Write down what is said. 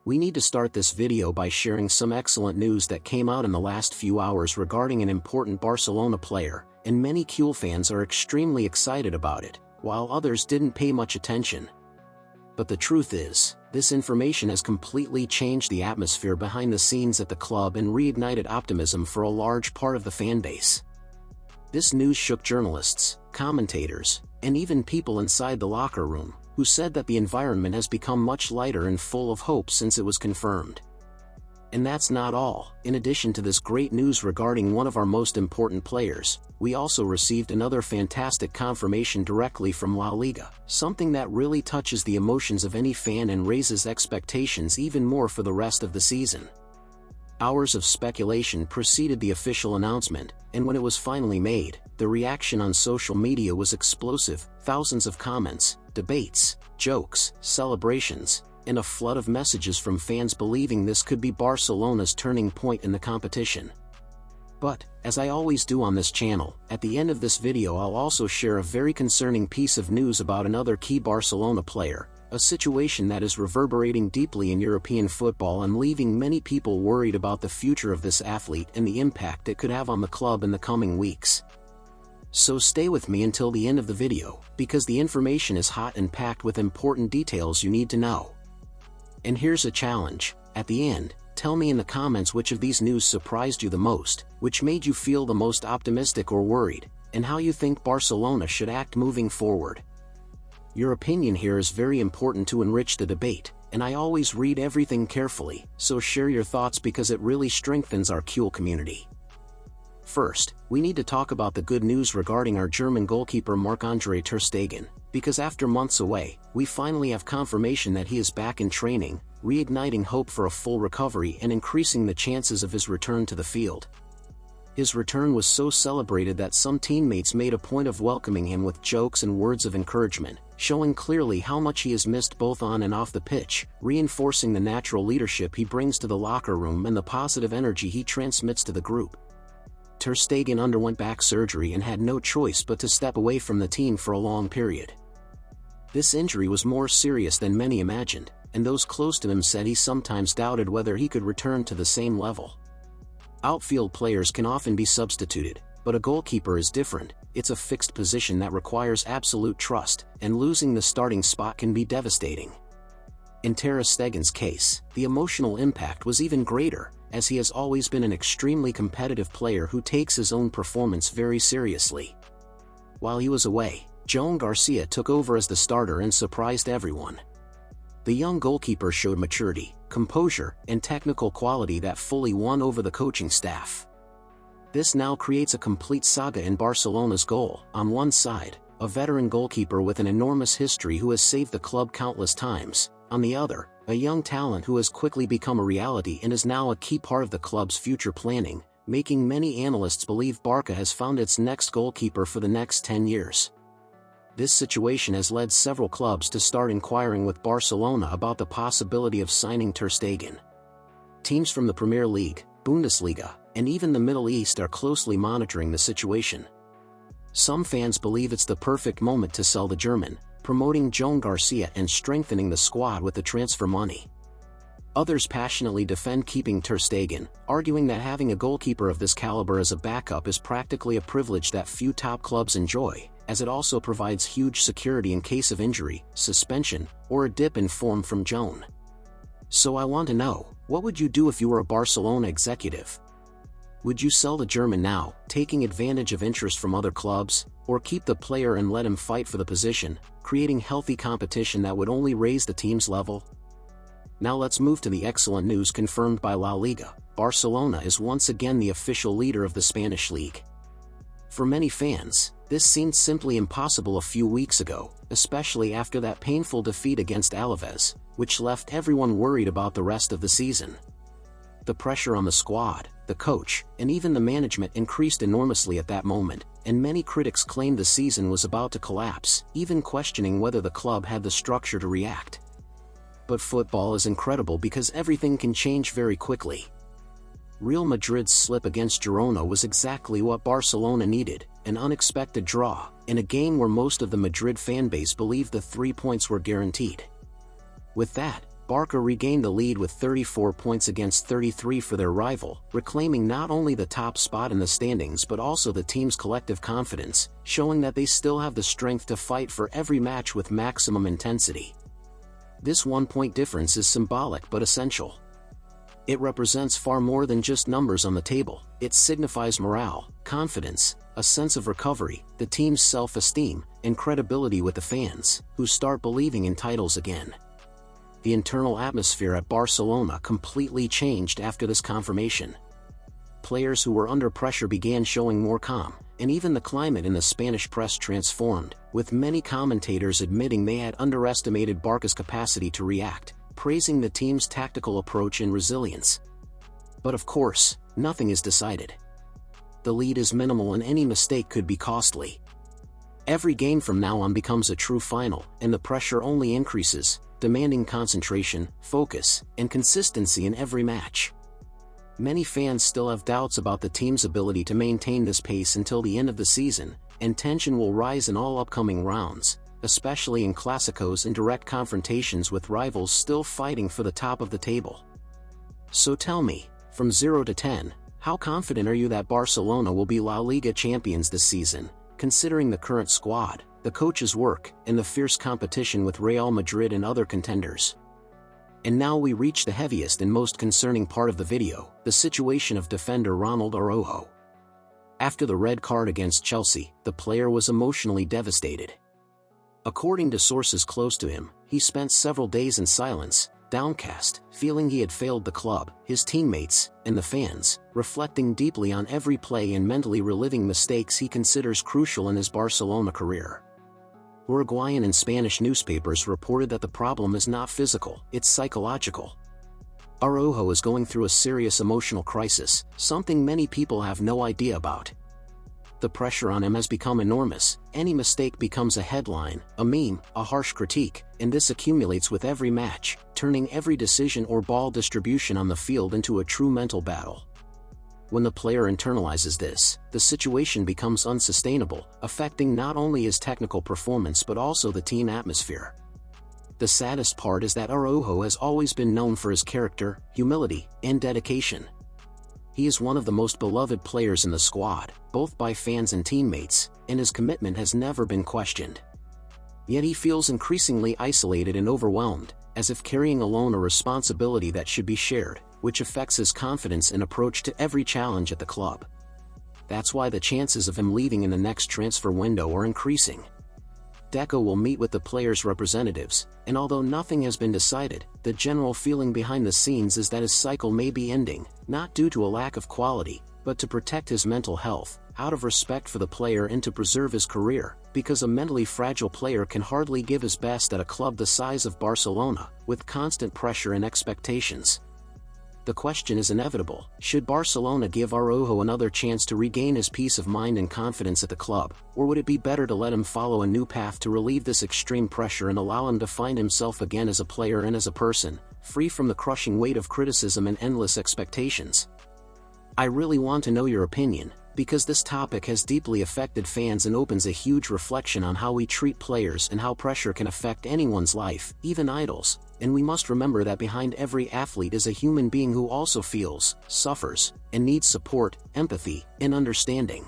We need to start this video by sharing some excellent news that came out in the last few hours regarding an important Barcelona player, and many CULÉS fans are extremely excited about it, while others didn't pay much attention. But the truth is, this information has completely changed the atmosphere behind the scenes at the club and reignited optimism for a large part of the fan base. This news shook journalists, commentators, and even people inside the locker room, who said that the environment has become much lighter and full of hope since it was confirmed. And that's not all. In addition to this great news regarding one of our most important players, we also received another fantastic confirmation directly from La Liga, something that really touches the emotions of any fan and raises expectations even more for the rest of the season. Hours of speculation preceded the official announcement, and when it was finally made, the reaction on social media was explosive. Thousands of comments, debates, jokes, celebrations, and a flood of messages from fans believing this could be Barcelona's turning point in the competition. But, as I always do on this channel, at the end of this video I'll also share a very concerning piece of news about another key Barcelona player, a situation that is reverberating deeply in European football and leaving many people worried about the future of this athlete and the impact it could have on the club in the coming weeks. So stay with me until the end of the video, because the information is hot and packed with important details you need to know. And here's a challenge: at the end, tell me in the comments which of these news surprised you the most, which made you feel the most optimistic or worried, and how you think Barcelona should act moving forward. Your opinion here is very important to enrich the debate, and I always read everything carefully, so share your thoughts because it really strengthens our CULÉS community. First, we need to talk about the good news regarding our German goalkeeper Marc-Andre ter Stegen, because after months away, we finally have confirmation that he is back in training, reigniting hope for a full recovery and increasing the chances of his return to the field. His return was so celebrated that some teammates made a point of welcoming him with jokes and words of encouragement, showing clearly how much he has missed both on and off the pitch, reinforcing the natural leadership he brings to the locker room and the positive energy he transmits to the group. Ter Stegen underwent back surgery and had no choice but to step away from the team for a long period. This injury was more serious than many imagined, and those close to him said he sometimes doubted whether he could return to the same level. Outfield players can often be substituted, but a goalkeeper is different. It's a fixed position that requires absolute trust, and losing the starting spot can be devastating. In ter Stegen's case, the emotional impact was even greater, as he has always been an extremely competitive player who takes his own performance very seriously. While he was away, João Garcia took over as the starter and surprised everyone. The young goalkeeper showed maturity, composure, and technical quality that fully won over the coaching staff. This now creates a complete saga in Barcelona's goal. On one side, a veteran goalkeeper with an enormous history who has saved the club countless times. On the other, a young talent who has quickly become a reality and is now a key part of the club's future planning, making many analysts believe Barca has found its next goalkeeper for the next 10 years. This situation has led several clubs to start inquiring with Barcelona about the possibility of signing ter Stegen. Teams from the Premier League, Bundesliga, and even the Middle East are closely monitoring the situation. Some fans believe it's the perfect moment to sell the German, promoting João Garcia and strengthening the squad with the transfer money. Others passionately defend keeping ter Stegen, arguing that having a goalkeeper of this caliber as a backup is practically a privilege that few top clubs enjoy, as it also provides huge security in case of injury, suspension, or a dip in form from João. So I want to know, what would you do if you were a Barcelona executive? Would you sell the German now, taking advantage of interest from other clubs, or keep the player and let him fight for the position, creating healthy competition that would only raise the team's level? Now let's move to the excellent news confirmed by La Liga. Barcelona is once again the official leader of the Spanish league. For many fans, this seemed simply impossible a few weeks ago, especially after that painful defeat against Alaves, which left everyone worried about the rest of the season. The pressure on the squad, the coach, and even the management increased enormously at that moment, and many critics claimed the season was about to collapse, even questioning whether the club had the structure to react. But football is incredible because everything can change very quickly. Real Madrid's slip against Girona was exactly what Barcelona needed, an unexpected draw, in a game where most of the Madrid fanbase believed the 3 points were guaranteed. With that, Barca regained the lead with 34 points against 33 for their rival, reclaiming not only the top spot in the standings but also the team's collective confidence, showing that they still have the strength to fight for every match with maximum intensity. This 1-point difference is symbolic but essential. It represents far more than just numbers on the table. It signifies morale, confidence, a sense of recovery, the team's self-esteem, and credibility with the fans, who start believing in titles again. The internal atmosphere at Barcelona completely changed after this confirmation. Players who were under pressure began showing more calm, and even the climate in the Spanish press transformed, with many commentators admitting they had underestimated Barca's capacity to react, praising the team's tactical approach and resilience. But of course, nothing is decided. The lead is minimal and any mistake could be costly. Every game from now on becomes a true final, and the pressure only increases, demanding concentration, focus, and consistency in every match. Many fans still have doubts about the team's ability to maintain this pace until the end of the season, and tension will rise in all upcoming rounds, especially in Clásicos and direct confrontations with rivals still fighting for the top of the table. So tell me, from 0 to 10, how confident are you that Barcelona will be La Liga champions this season, considering the current squad, the coach's work, and the fierce competition with Real Madrid and other contenders? And now we reach the heaviest and most concerning part of the video, the situation of defender Ronald Araujo. After the red card against Chelsea, the player was emotionally devastated. According to sources close to him, he spent several days in silence, downcast, feeling he had failed the club, his teammates, and the fans, reflecting deeply on every play and mentally reliving mistakes he considers crucial in his Barcelona career. Uruguayan and Spanish newspapers reported that the problem is not physical, it's psychological. Araujo is going through a serious emotional crisis, something many people have no idea about. The pressure on him has become enormous. Any mistake becomes a headline, a meme, a harsh critique, and this accumulates with every match, turning every decision or ball distribution on the field into a true mental battle. When the player internalizes this, the situation becomes unsustainable, affecting not only his technical performance but also the team atmosphere. The saddest part is that Araujo has always been known for his character, humility, and dedication. He is one of the most beloved players in the squad, both by fans and teammates, and his commitment has never been questioned. Yet he feels increasingly isolated and overwhelmed, as if carrying alone a responsibility that should be shared, which affects his confidence and approach to every challenge at the club. That's why the chances of him leaving in the next transfer window are increasing. Deco will meet with the players' representatives, and although nothing has been decided, the general feeling behind the scenes is that his cycle may be ending, not due to a lack of quality, but to protect his mental health, out of respect for the player and to preserve his career, because a mentally fragile player can hardly give his best at a club the size of Barcelona, with constant pressure and expectations. The question is inevitable: should Barcelona give Araujo another chance to regain his peace of mind and confidence at the club, or would it be better to let him follow a new path to relieve this extreme pressure and allow him to find himself again as a player and as a person, free from the crushing weight of criticism and endless expectations? I really want to know your opinion, because this topic has deeply affected fans and opens a huge reflection on how we treat players and how pressure can affect anyone's life, even idols. And we must remember that behind every athlete is a human being who also feels, suffers, and needs support, empathy, and understanding.